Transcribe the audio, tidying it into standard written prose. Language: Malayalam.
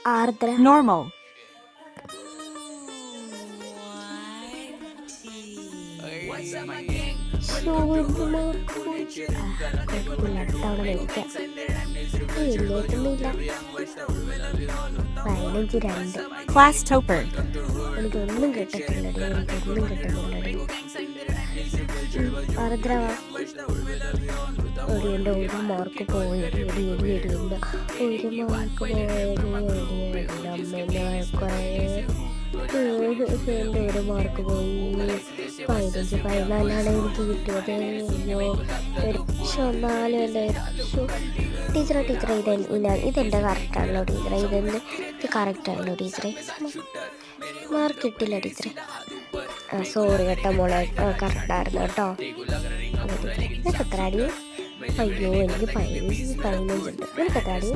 ആർദ്ര. Normal. കുഴപ്പമില്ല, മേടിക്കാം. ഇല്ലേക്കൊന്നുമില്ല. 15-2. Class topper. എനിക്കൊന്നും കിട്ടത്തില്ലടി. ആർദ്ര എൻ്റെ 1 മാർക്ക് പോയി. എൻ്റെ 1 മാർക്ക് പോയി. അമ്മേൻ്റെ കുറേ എൻ്റെ 1 മാർക്ക് പോയി. 15-14 എനിക്ക് കിട്ടിയത്. അയ്യോ, എന്നാലും എൻ്റെ ടീച്ചറെ ഇതെൻ്റെ കറക്റ്റാണല്ലോ ടീച്ചറെ. ഇത് കറക്റ്റാണല്ലോ ടീച്ചറെ. മാർക്ക് കിട്ടില്ല ടീച്ചറെ. സോറി കേട്ടോ മോളെ, കറക്റ്റായിരുന്നു കേട്ടോ. നിനക്ക് എത്ര അടി? അയ്യോ, എനിക്ക് 15 ഉണ്ട്. നിനക്ക് എത്ര അടി?